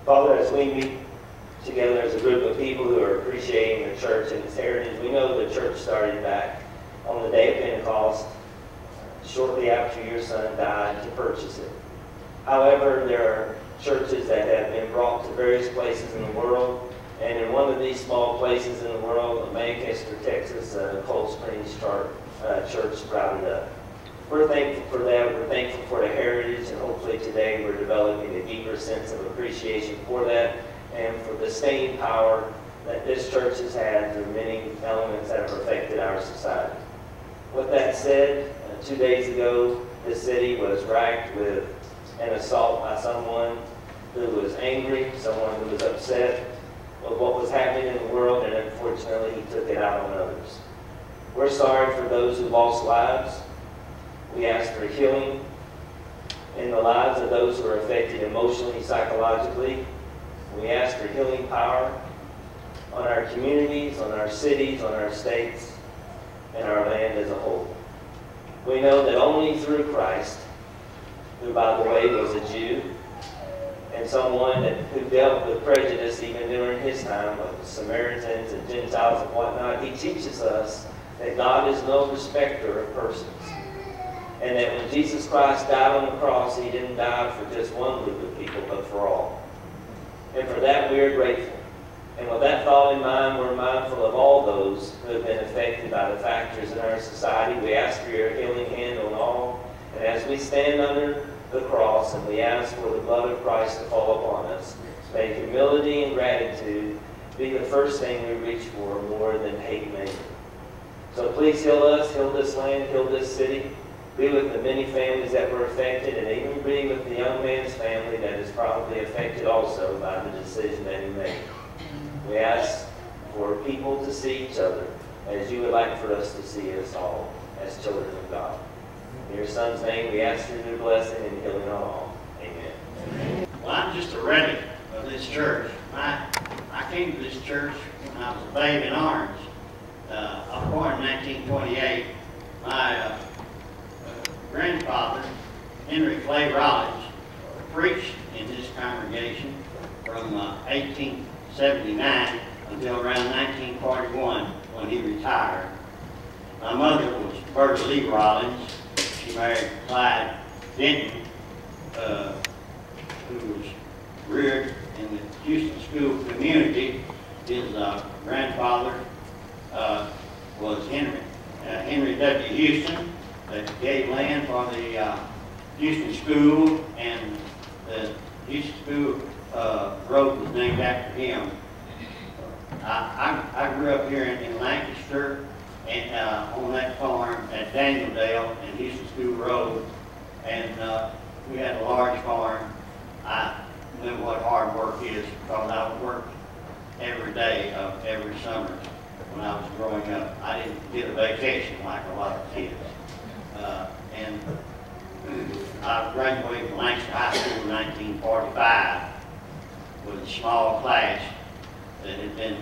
Father, as we meet together as a group of people who are appreciating the church and its heritage, we know the church started back on the day of Pentecost, shortly after your son died to purchase it. However, there are churches that have been brought to various places in the world, and in one of these small places in the world, Lancaster, Texas, Cold Springs Church sprouted up. We're thankful for that. We're thankful for the heritage, and hopefully today we're developing a deeper sense of appreciation for that and for the staying power that this church has had through many elements that have affected our society. With that said, 2 days ago, this city was racked with an assault by someone who was angry, someone who was upset with what was happening in the world, and unfortunately he took it out on others. We're sorry for those who lost lives. We ask for healing in the lives of those who are affected emotionally, psychologically. We ask for healing power on our communities, on our cities, on our states, and our land as a whole. We know that only through Christ, who by the way was a Jew, and someone who dealt with prejudice even during his time with Samaritans and Gentiles and whatnot, he teaches us that God is no respecter of persons. And that when Jesus Christ died on the cross, he didn't die for just one group of people, but for all. And for that we are grateful. And with that thought in mind, we're mindful of all those who have been affected by the factors in our society. We ask for your healing hand on all. And as we stand under the cross and we ask for the blood of Christ to fall upon us, may humility and gratitude be the first thing we reach for more than hate may. So please heal us, heal this land, heal this city. Be with the many families that were affected, and even be with the young man's family that is probably affected also by the decision that he made. We ask for people to see each other as you would like for us to see us all as children of God. In your Son's name, we ask for your blessing and healing on all. Amen. Well, I'm just a relic of this church. I came to this church when I was a babe in arms. I was born in 1928. My grandfather, Henry Clay Rollins, preached in this congregation from 1879 until around 1941 when he retired. My mother was Bertha Lee Rollins. She married Clyde Denton, who was reared in the Houston school community. His grandfather was Henry W. Houston, that gave land for the Houston School, and the Houston School road was named after him. I grew up here in Lancaster, and on that farm at Danieldale and Houston School Road, and we had a large farm. I knew what hard work is because I worked every day of every summer when I was growing up. I didn't get a vacation like a lot of kids. And I graduated from Lancaster High School in 1945 with a small class that had been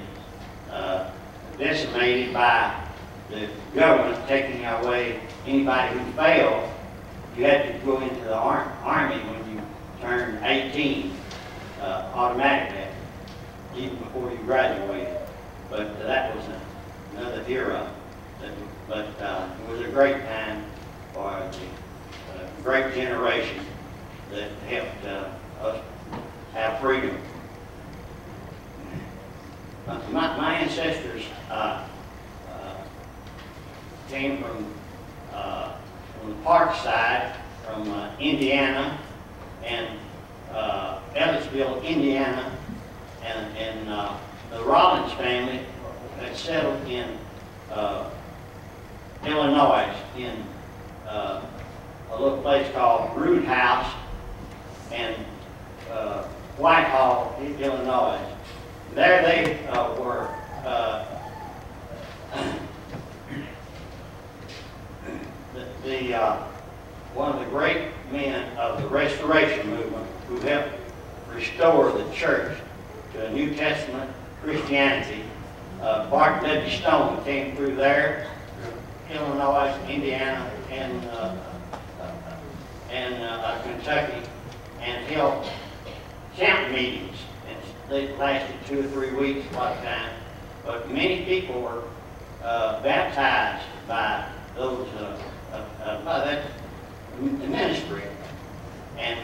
decimated by the government taking away anybody who failed. You had to go into the Army when you turned 18 automatically, even before you graduated. But that was another era. But it was a great time for the great generation that helped us have freedom. My ancestors came from the Park side, from Indiana, and Ellisville, Indiana, and the Rollins family had settled in Illinois, in a little place called Root House and Whitehall, Illinois. There they were one of the great men of the Restoration Movement who helped restore the church to a New Testament Christianity. Bart W. Stone came through there, Illinois, Indiana, and Kentucky, and held camp meetings they lasted 2 or 3 weeks a lot of time. But many people were baptized by those by that ministry. And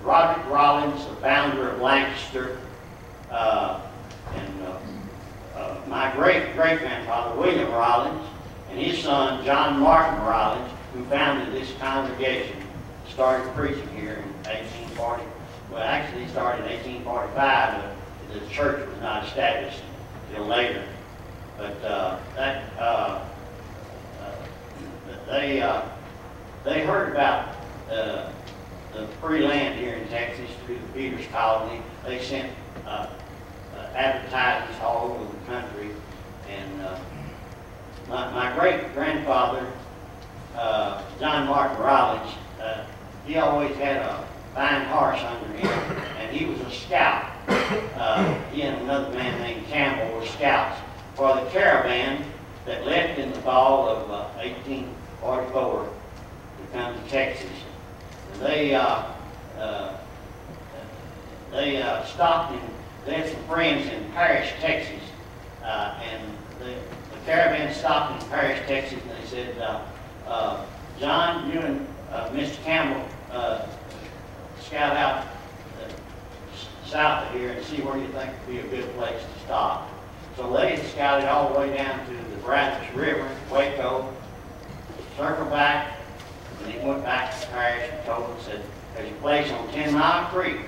Roderick Rollins, the founder of Lancaster, my great-grandfather, William Rollins, and his son, John Martin Rollins, who founded this congregation, started preaching here in 1840. Well, actually, he started in 1845, but the church was not established until later. But they heard about the free land here in Texas through the Peters Colony. They sent advertisements all over the country. And my great-grandfather, John Martin Rollins, he always had a fine horse under him, and he was a scout. He and another man named Campbell were scouts for the caravan that left in the fall of 1844 to come to Texas. And they stopped and they had some friends in Parish, Texas, and the caravan stopped in Parish, Texas, and they said, John, you and Mr. Campbell scout out south of here and see where you think would be a good place to stop. So they scouted all the way down to the Brazos River, Waco, circled back, and he went back to Parish and told them, said, there's a place on 10 Mile Creek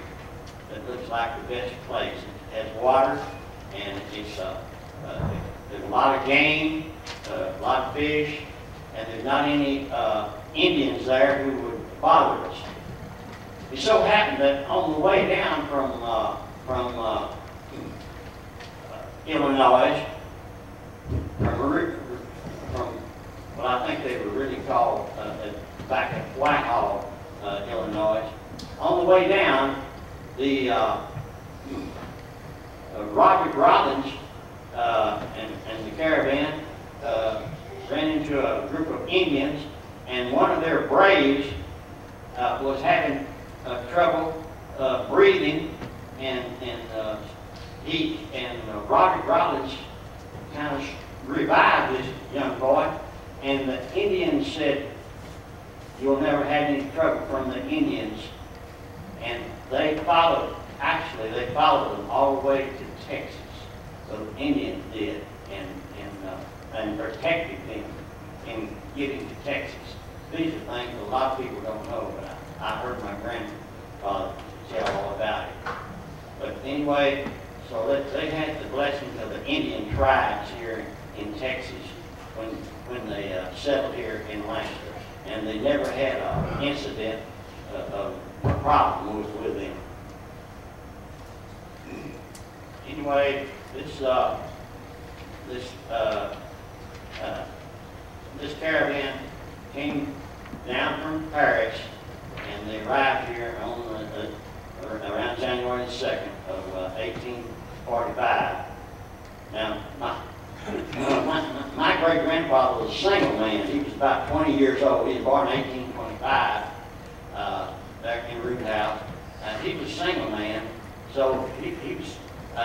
that looks like the best place. It has water, and it's there's a lot of game, a lot of fish, and there's not any Indians there who would bother us. It so happened that on the way down from Illinois, well, I think they were really called back at Whitehall, Illinois. On the way down, the Roderick Rollins and the caravan ran into a group of Indians, and one of their braves was having trouble breathing, and Roderick Rollins kind of revived this young boy, and the Indians said, "You'll never have any trouble from the Indians." And they followed them all the way to Texas. So the Indians did, and protected them in getting to Texas. These are things a lot of people don't know, but I heard my grandfather tell all about it. But anyway, so they had the blessings of the Indian tribes here in Texas when they settled here in Lancaster, and they never had an incident of a problem with them. Anyway, this caravan came down from Paris, and they arrived here on around January the 2nd of 1845. Now, my great-grandfather was a single man. He was about 20 years old. He was born in 1825 back in Root House. He was a single man, so he was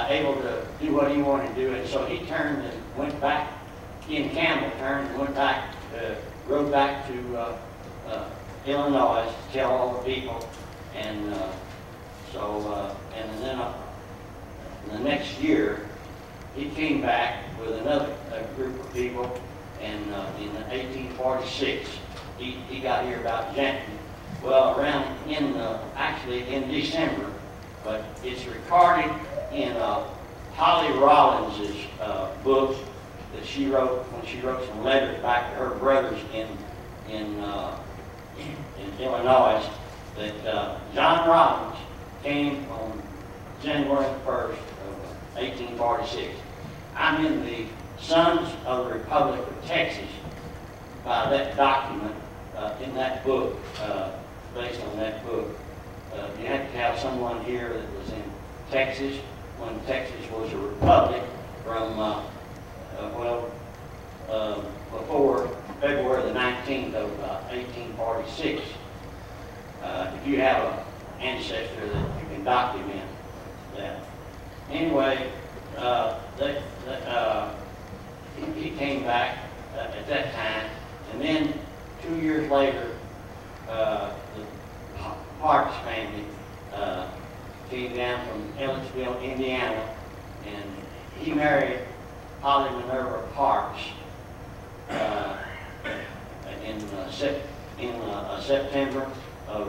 able to do what he wanted to do, and so he turned and went back. He and Campbell turned and went back, rode back to Illinois to tell all the people, and and then the next year he came back with another group of people, and in 1846 he got here about Denton. Well, actually in December, but it's recorded in Holly Rollins' book that she wrote when she wrote some letters back to her brothers in Illinois, that John Rollins came on January 1st of 1846. I'm in the Sons of the Republic of Texas by that document in that book, based on that book. You have to have someone here that was in Texas when Texas was a republic from, before February the 19th of 1846. If you have an ancestor that you can document that. Anyway, he came back at that time, and then 2 years later, the Parks family came down from Ellisville, Indiana, and he married Holly Minerva Parks in September of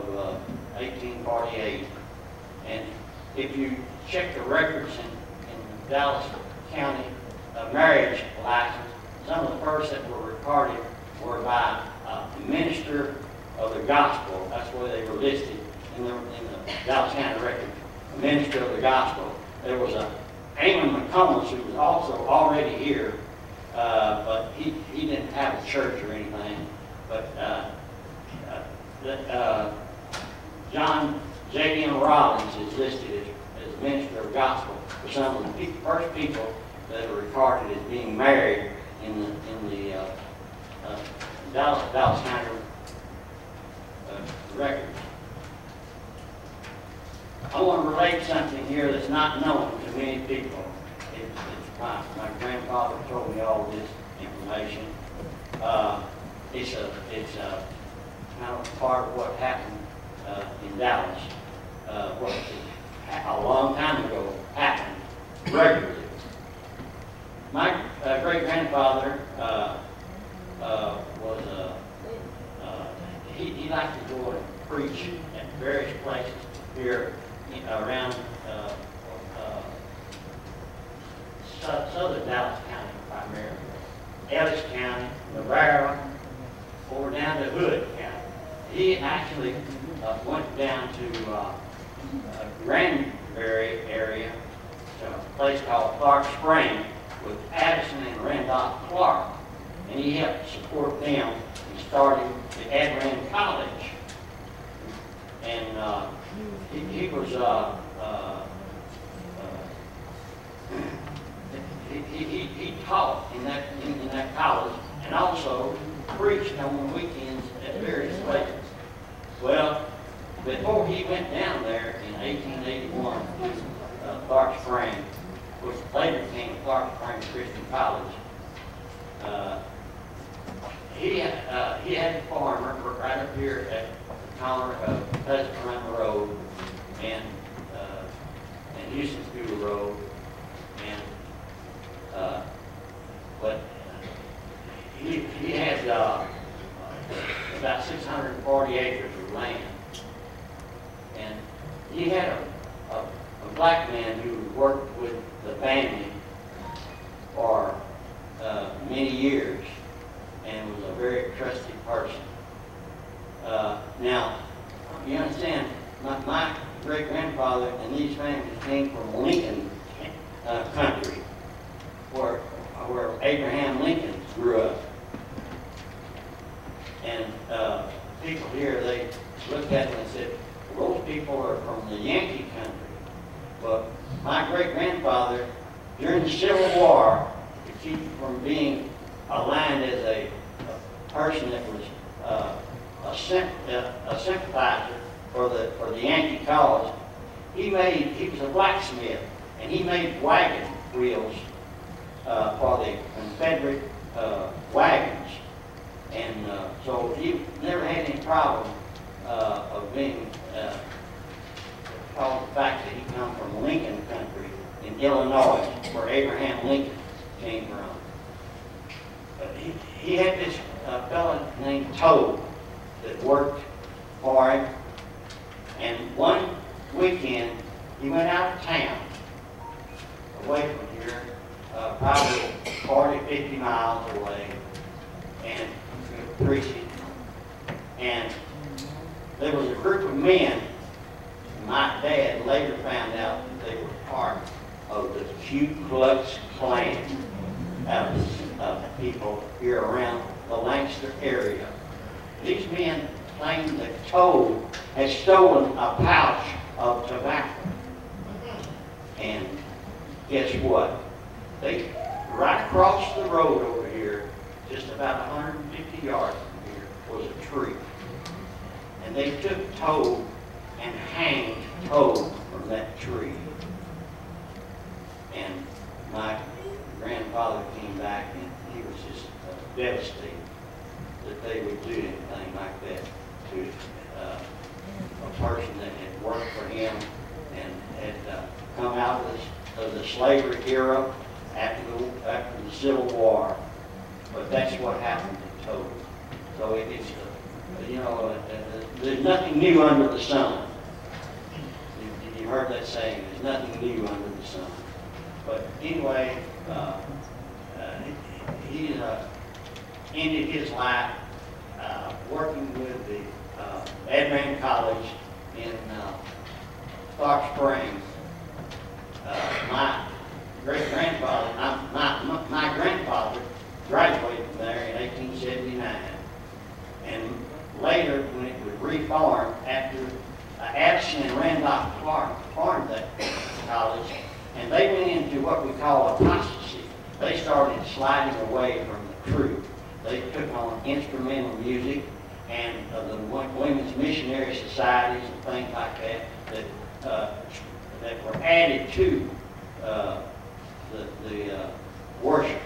1848. And if you check the records in Dallas County marriage license, some of the first that were recorded were by a minister of the gospel. That's where they were listed in the Dallas County record, a minister of the gospel. There was a Amon McComas who was also already here, but he didn't have a church or anything. But John J.M. Rollins is listed as minister of gospel for some of the first people that are recorded as being married in the Dallas County records. I want to relate something here that's not known to many people. My grandfather told me all this information. It's kind of part of what happened in Dallas. What a long time ago happened regularly. My great-grandfather he liked to go and preach at various places here around southern Dallas County primarily. Ellis County, Navarro, or down to Hood County. He actually went down to Granbury area, to a place called Clark Spring, with Addison and Randolph Clark. And he helped support them in starting the Adran College. And he was he taught in that college, and also preached on the weekends at various places. Well, before he went down there in 1881 to Clark Spring, which later became Clark Spring Christian College, he had a farmer right up here at the corner of Pleasant Run Road and Houston School Road, and but he had about 640 acres of land, and he had a black man who worked with the family for many years and was a very trusted person. Now, you understand, my great-grandfather and these families came from Lincoln country, where Abraham Lincoln grew up. And people here, they looked at them and said, well, those people are from the Yankee country. But my great-grandfather, during the Civil War, to keep from being aligned as a person that was a sympathizer for the Yankee cause, he was a blacksmith, and he made wagon wheels for the Confederate wagons. And so he never had any problem of being called the fact that he come from Lincoln country in Illinois, where Abraham Lincoln came from. But he had this fellow named Toad that worked for him, and one weekend he went out of town, away from here, probably 40, 50 miles away, and preaching. And there was a group of men. My dad later found out that they were part of the Ku Klux Klan of people here around the Lancaster area. These men claimed that Toad had stolen a pouch of tobacco. And guess what? They, right across the road over here, just about 150 yards from here, was a tree. And they took Toad and hanged Toad from that tree. my grandfather came back, and he was just devastated that they would do anything like that to a person that had worked for him and had come out of the slavery era after the Civil War. But that's what happened in total. So it's, there's nothing new under the sun. You heard that saying, there's nothing new under the sun. But anyway, he ended his life working with the Adman College in Stark Springs. My great-grandfather, my grandfather graduated from there in 1879. And later, when it was reformed, after Addison and Randolph Clark formed that college, and they went into what we call apostasy. They started sliding away from the truth. They took on instrumental music and the women's missionary societies and things like that that were added to the worship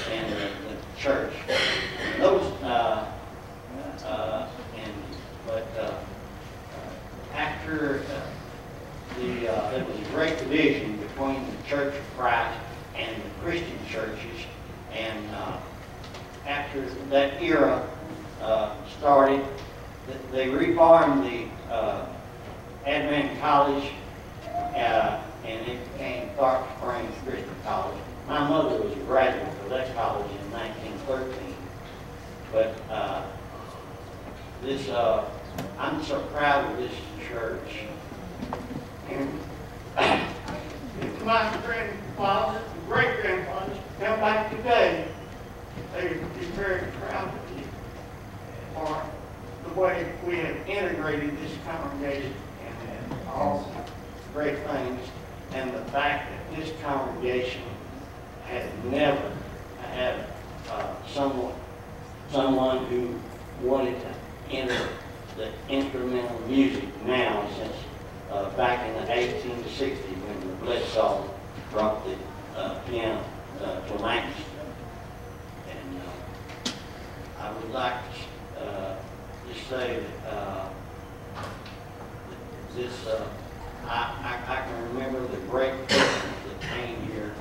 and the church. And those after there was a great division between the Church of Christ and the Christian churches, and after that era started, they reformed the Advent College, and it became Stark Springs Christian College. My mother was a graduate of that college in 1913, but I'm so proud of this church. And my grandfather, great-grandfathers come back today, they would be very proud of you for the way we have integrated this congregation and all great things, and the fact that this congregation has never had someone who wanted to enter the instrumental music now since back in the 1860s when the Bledsoe brought the piano to Lancaster. And I would like to just say that I can remember the great Christians that came here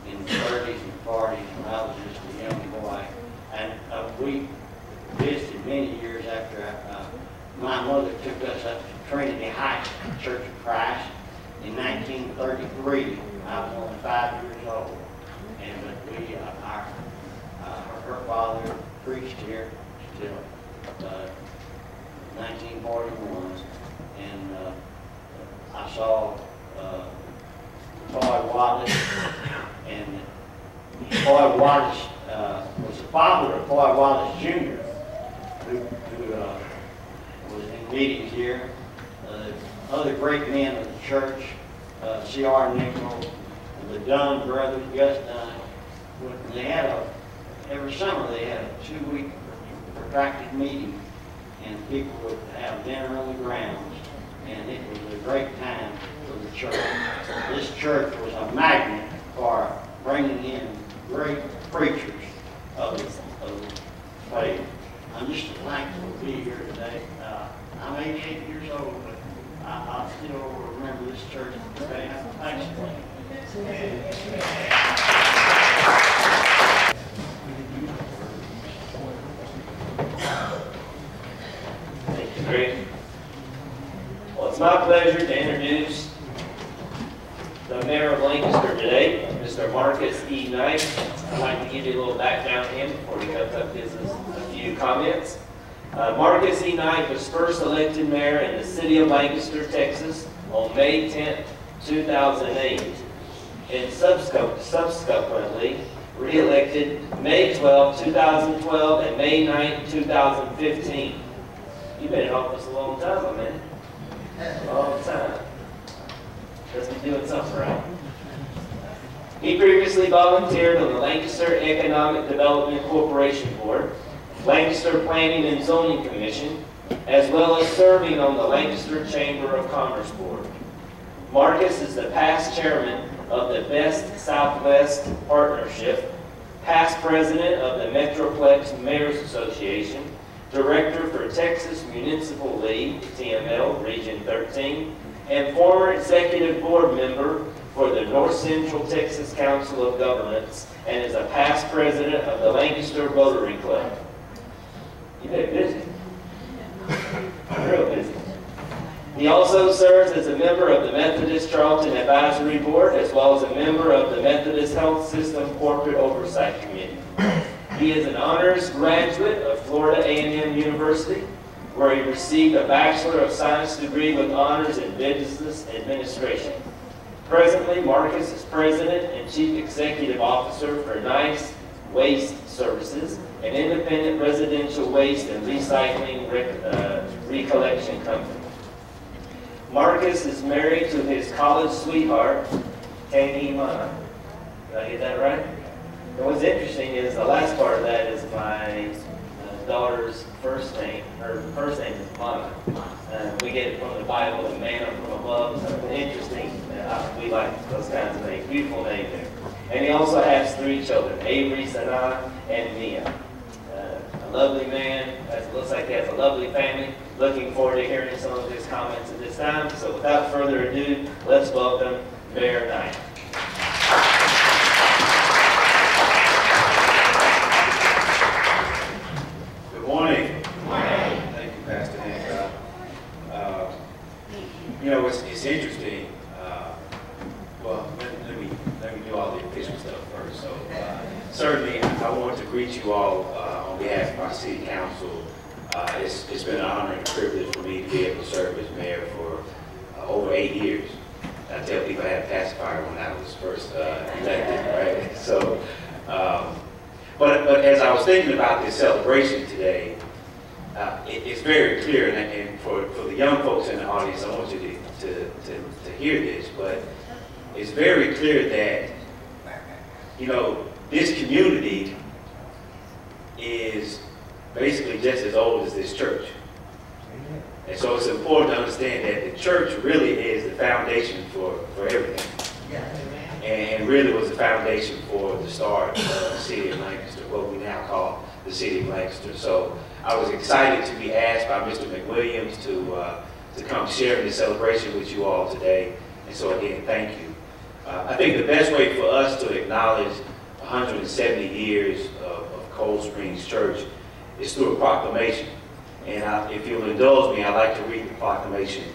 in the 30s and 40s when I was just a young boy. And we visited many years after my mother took us up to Trinity Heights Church of Christ in 1933. I was only 5 years old, and her father preached here till 1941, and I saw Boy Wallace, and Boy Wallace was the father of Boy Wallace Jr., who was in meetings here. Other great men of the church, C.R. Nichols, the Dunn brothers, Gus Dunn. They had every summer they had a 2-week protracted meeting, and people would have dinner on the grounds, and it was a great time for the church. This church was a magnet for bringing in great preachers of faith. I'm just thankful to be here today. I'm 88 years old, but I still remember this church today. Thanks for me. Thank you, Greg. Well, it's my pleasure to introduce the mayor of Lancaster today, Mr. Marcus E. Knight. I'd like to give you a little background on him before he comes up and gives us a few comments. Marcus E. Knight was first elected mayor in the city of Lancaster, Texas on May 10, 2008, and subsequently re-elected May 12, 2012 and May 9, 2015. You've been in office a long time, my man. A long time. Must be doing something right. He previously volunteered on the Lancaster Economic Development Corporation Board, Lancaster Planning and Zoning Commission, as well as serving on the Lancaster Chamber of Commerce Board. Marcus is the past chairman of the Best Southwest Partnership, past president of the Metroplex Mayors Association, director for Texas Municipal League, TML, Region 13, and former executive board member for the North Central Texas Council of Governments, and is a past president of the Lancaster Rotary Club. You've been busy. Real busy. He also serves as a member of the Methodist Charlton Advisory Board, as well as a member of the Methodist Health System Corporate Oversight Committee. He is an honors graduate of Florida A&M University, where he received a Bachelor of Science degree with honors in business administration. Presently, Marcus is President and Chief Executive Officer for Nice Waste Services, an independent residential waste and recycling recollection company. Marcus is married to his college sweetheart, Taney Mana. Did I get that right? And what's interesting is the last part of that is my daughter's first name. Her first name is Mana. We get it from the Bible, and manna from above. So interesting. We like those kinds of names. Beautiful name there. And he also has 3 children, Avery, Sanaa, and Mia. A lovely man. It looks like he has a lovely family. Looking forward to hearing some of his comments at this time. So without further ado, let's welcome Mayor Knight. Good morning. Good morning. Thank you, Pastor Hancock. You know, it's interesting. Well, let me do all the official stuff first. So certainly, I want to greet you all on behalf of our city council. It's been an honor and a privilege for me to be able to serve as mayor for over 8 years. I tell people I had a pacifier when I was first elected, right? So, but as I was thinking about this celebration today, it's very clear, and for the young folks in the audience, I want you to hear this, but it's very clear that, you know, this community is basically just as old as this church. And so it's important to understand that the church really is the foundation for everything. And really was the foundation for the start of the city of Lancaster, what we now call the city of Lancaster. So I was excited to be asked by Mr. McWilliams to come share in this celebration with you all today. And so again, thank you. I think the best way for us to acknowledge 170 years of Cold Springs Church is through a proclamation. And if you'll indulge me, I'd like to read the proclamation.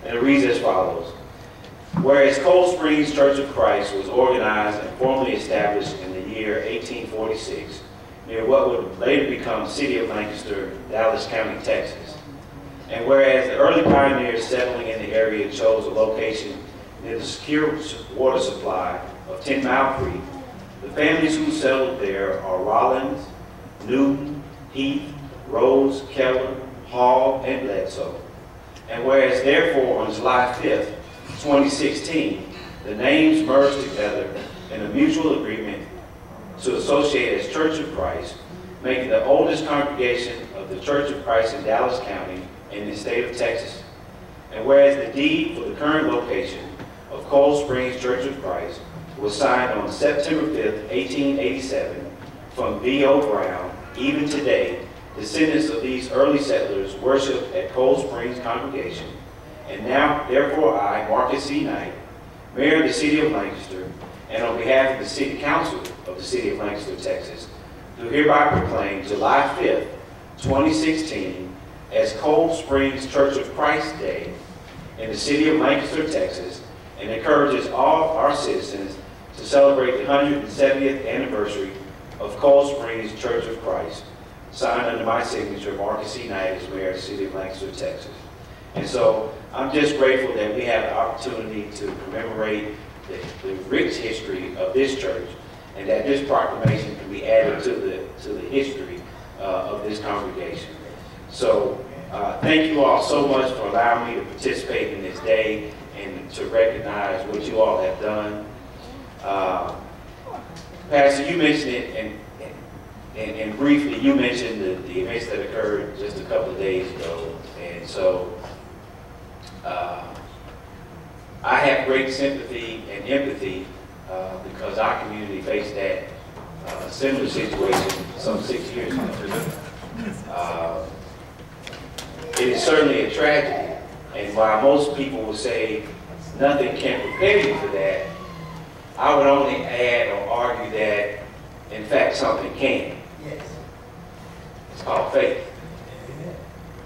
And it reads as follows. Whereas Cold Springs Church of Christ was organized and formally established in the year 1846 near what would later become the city of Lancaster, Dallas County, Texas. And whereas the early pioneers settling in the area chose a location near the secure water supply of 10 Mile Creek, the families who settled there are Rollins, Newton, Heath, Rose, Keller, Hall, and Bledsoe. And whereas therefore on July 5th, 2016, the names merged together in a mutual agreement to associate as Church of Christ, making the oldest congregation of the Church of Christ in Dallas County in the state of Texas. And whereas the deed for the current location of Cold Springs Church of Christ was signed on September 5th, 1887 from B.O. Brown, even today, descendants of these early settlers worship at Cold Springs Congregation. And now, therefore, I, Marcus C. Knight, Mayor of the City of Lancaster, and on behalf of the City Council of the City of Lancaster, Texas, do hereby proclaim July 5th, 2016 as Cold Springs Church of Christ Day in the City of Lancaster, Texas, and encourages all our citizens to celebrate the 170th anniversary of Cold Springs Church of Christ, signed under my signature, Marcus C. Knight, as Mayor of the City of Lancaster, Texas. And so I'm just grateful that we have the opportunity to commemorate the rich history of this church, and that this proclamation can be added to the history of this congregation. So thank you all so much for allowing me to participate in this day and to recognize what you all have done. Pastor, you mentioned it, and briefly you mentioned the events that occurred just a couple of days ago. And so I have great sympathy and empathy because our community faced that similar situation some 6 years ago. It is certainly a tragedy, and while most people will say nothing can prepare you for that, I would only add or argue that, in fact, something can. It's called faith.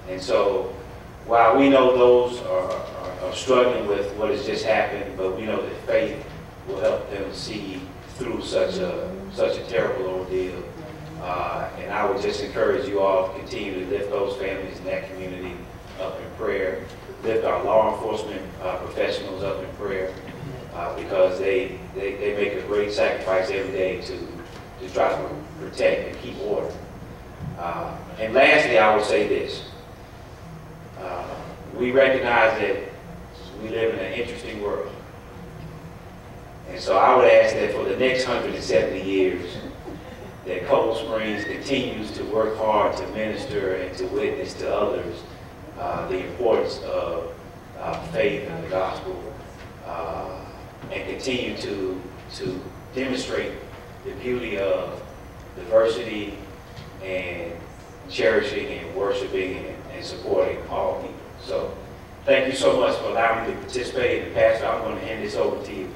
And so, while we know those are struggling with what has just happened, but we know that faith will help them see through such a terrible ordeal. And I would just encourage you all to continue to lift those families in that community up in prayer. Lift our law enforcement professionals up in prayer because they make a great sacrifice every day to try to protect and keep order. And lastly, I would say this. We recognize that we live in an interesting world. And so I would ask that for the next 170 years, that Cold Springs continues to work hard to minister and to witness to others the importance of faith and the gospel, and continue to demonstrate the beauty of diversity and cherishing and worshiping and supporting all people. So thank you so much for allowing me to participate. And Pastor, I'm going to hand this over to you.